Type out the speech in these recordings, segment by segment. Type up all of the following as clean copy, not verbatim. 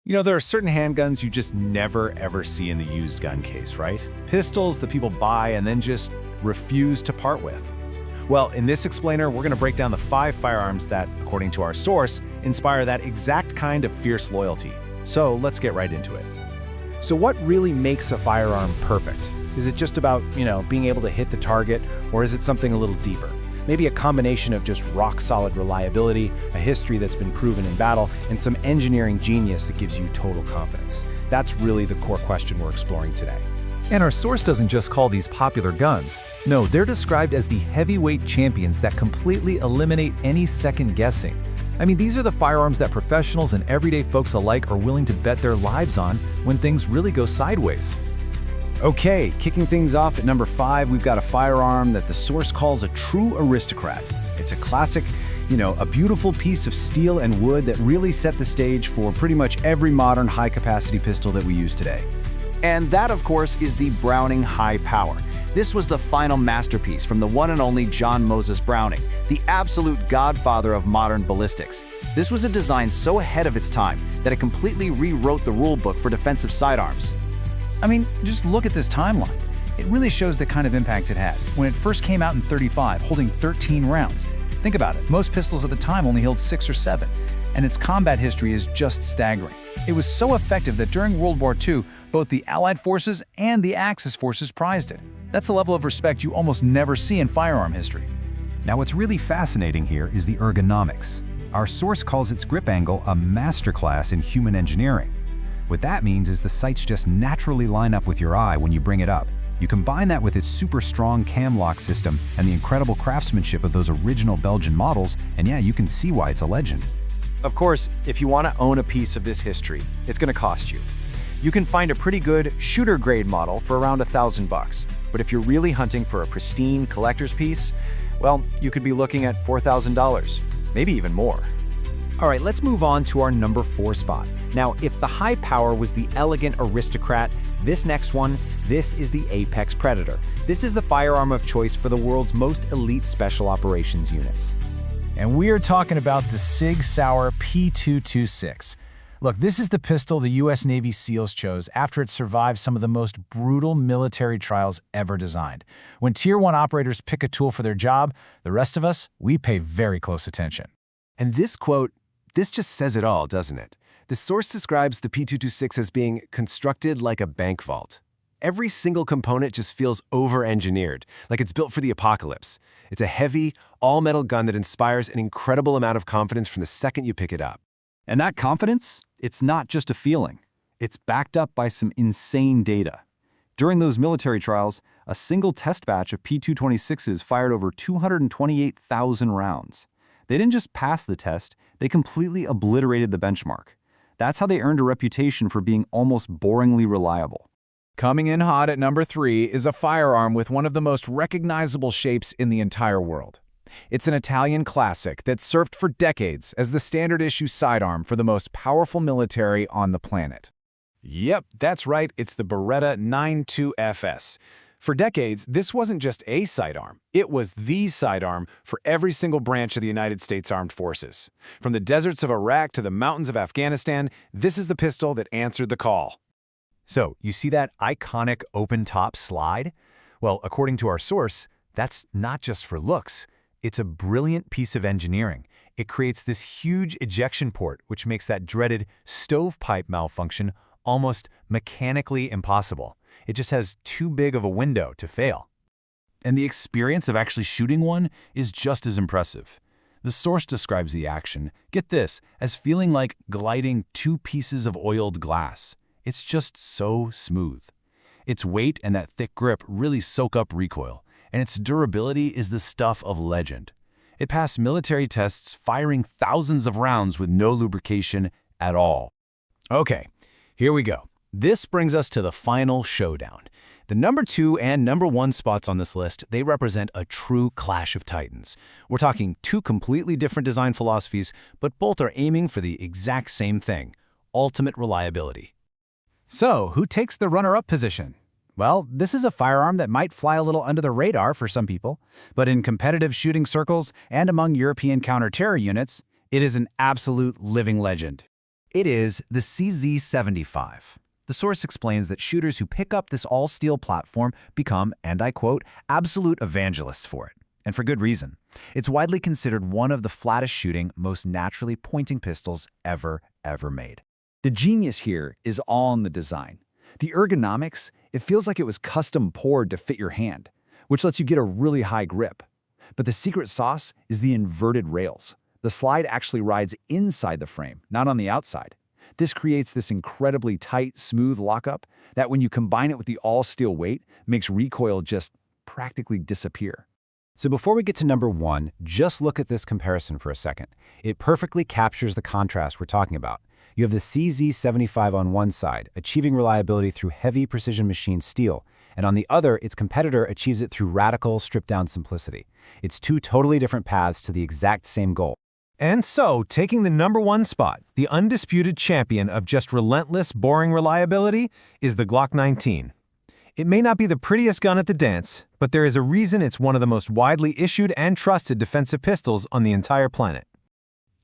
You know, there are certain handguns you just never ever see in the used gun case, right? Pistols that people buy and then just refuse to part with. Well, in this explainer, we're gonna break down the 5 firearms that, according to our source, inspire that exact kind of fierce loyalty. So let's get right into it. So what really makes a firearm perfect? Is it just about, being able to hit the target, or is it something a little deeper? Maybe a combination of just rock-solid reliability, a history that's been proven in battle, and some engineering genius that gives you total confidence. That's really the core question we're exploring today. And our source doesn't just call these popular guns. No, they're described as the heavyweight champions that completely eliminate any second guessing. I mean, these are the firearms that professionals and everyday folks alike are willing to bet their lives on when things really go sideways. Okay, kicking things off at number 5, we've got a firearm that the source calls a true Aristocrat. It's a classic, a beautiful piece of steel and wood that really set the stage for pretty much every modern high-capacity pistol that we use today. And that, of course, is the Browning High Power. This was the final masterpiece from the one and only John Moses Browning, the absolute godfather of modern ballistics. This was a design so ahead of its time that it completely rewrote the rule book for defensive sidearms. I mean, just look at this timeline. It really shows the kind of impact it had. When it first came out in '35, holding 13 rounds. Think about it, most pistols at the time only held 6 or 7, and its combat history is just staggering. It was so effective that during World War II, both the Allied forces and the Axis forces prized it. That's a level of respect you almost never see in firearm history. Now, what's really fascinating here is the ergonomics. Our source calls its grip angle a masterclass in human engineering. What that means is the sights just naturally line up with your eye when you bring it up. You combine that with its super strong cam lock system and the incredible craftsmanship of those original Belgian models, and yeah, you can see why it's a legend. Of course, if you want to own a piece of this history, it's going to cost you. You can find a pretty good shooter-grade model for around $1,000, but if you're really hunting for a pristine collector's piece, well, you could be looking at $4,000, maybe even more. All right, let's move on to our number 4 spot. Now, if the High Power was the elegant Aristocrat, this next one, this is the Apex Predator. This is the firearm of choice for the world's most elite special operations units. And we're talking about the Sig Sauer P226. Look, this is the pistol the US Navy SEALs chose after it survived some of the most brutal military trials ever designed. When Tier 1 operators pick a tool for their job, the rest of us, we pay very close attention. And this quote, this just says it all, doesn't it? The source describes the P226 as being constructed like a bank vault. Every single component just feels over-engineered, like it's built for the apocalypse. It's a heavy, all-metal gun that inspires an incredible amount of confidence from the second you pick it up. And that confidence, it's not just a feeling. It's backed up by some insane data. During those military trials, a single test batch of P226s fired over 228,000 rounds. They didn't just pass the test, they completely obliterated the benchmark. That's how they earned a reputation for being almost boringly reliable. Coming in hot at number 3 is a firearm with one of the most recognizable shapes in the entire world. It's an Italian classic that served for decades as the standard-issue sidearm for the most powerful military on the planet. Yep, that's right, it's the Beretta 92FS. For decades, this wasn't just a sidearm. It was the sidearm for every single branch of the United States Armed Forces. From the deserts of Iraq to the mountains of Afghanistan, this is the pistol that answered the call. So, you see that iconic open-top slide? Well, according to our source, that's not just for looks. It's a brilliant piece of engineering. It creates this huge ejection port, which makes that dreaded stovepipe malfunction almost mechanically impossible. It just has too big of a window to fail. And the experience of actually shooting one is just as impressive. The source describes the action, get this, as feeling like gliding 2 pieces of oiled glass. It's just so smooth. Its weight and that thick grip really soak up recoil, and its durability is the stuff of legend. It passed military tests firing thousands of rounds with no lubrication at all. Okay, here we go. This brings us to the final showdown. The number 2 and number 1 spots on this list, they represent a true clash of titans. We're talking 2 completely different design philosophies, but both are aiming for the exact same thing, ultimate reliability. So, who takes the runner-up position? Well, this is a firearm that might fly a little under the radar for some people, but in competitive shooting circles and among European counter-terror units, it is an absolute living legend. It is the CZ75. The source explains that shooters who pick up this all-steel platform become, and I quote, absolute evangelists for it. And for good reason. It's widely considered one of the flattest shooting, most naturally pointing pistols ever made. The genius here is all in the design. The ergonomics, it feels like it was custom poured to fit your hand, which lets you get a really high grip. But the secret sauce is the inverted rails. The slide actually rides inside the frame, not on the outside. This creates this incredibly tight, smooth lockup that when you combine it with the all-steel weight, makes recoil just practically disappear. So before we get to number 1, just look at this comparison for a second. It perfectly captures the contrast we're talking about. You have the CZ75 on one side, achieving reliability through heavy precision machined steel, and on the other, its competitor achieves it through radical, stripped-down simplicity. It's two totally different paths to the exact same goal. And so, taking the number 1 spot, the undisputed champion of just relentless, boring reliability, is the Glock 19. It may not be the prettiest gun at the dance, but there is a reason it's one of the most widely issued and trusted defensive pistols on the entire planet.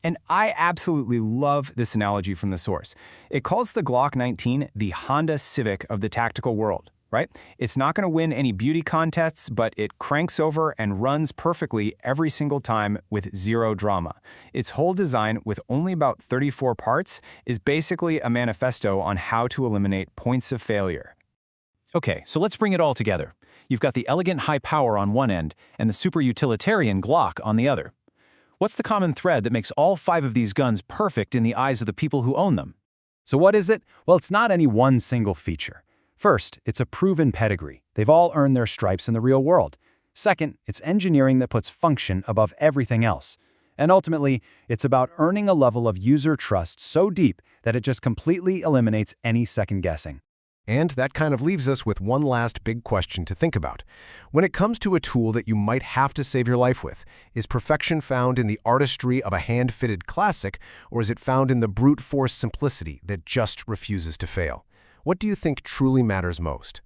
And I absolutely love this analogy from the source. It calls the Glock 19 the Honda Civic of the tactical world, right? It's not going to win any beauty contests, but it cranks over and runs perfectly every single time with zero drama. Its whole design, with only about 34 parts, is basically a manifesto on how to eliminate points of failure. Okay, so let's bring it all together. You've got the elegant high power on one end and the super utilitarian Glock on the other. What's the common thread that makes all 5 of these guns perfect in the eyes of the people who own them? So what is it? Well, it's not any one single feature. First, it's a proven pedigree. They've all earned their stripes in the real world. Second, it's engineering that puts function above everything else. And ultimately, it's about earning a level of user trust so deep that it just completely eliminates any second guessing. And that kind of leaves us with one last big question to think about. When it comes to a tool that you might have to save your life with, is perfection found in the artistry of a hand-fitted classic, or is it found in the brute force simplicity that just refuses to fail? What do you think truly matters most?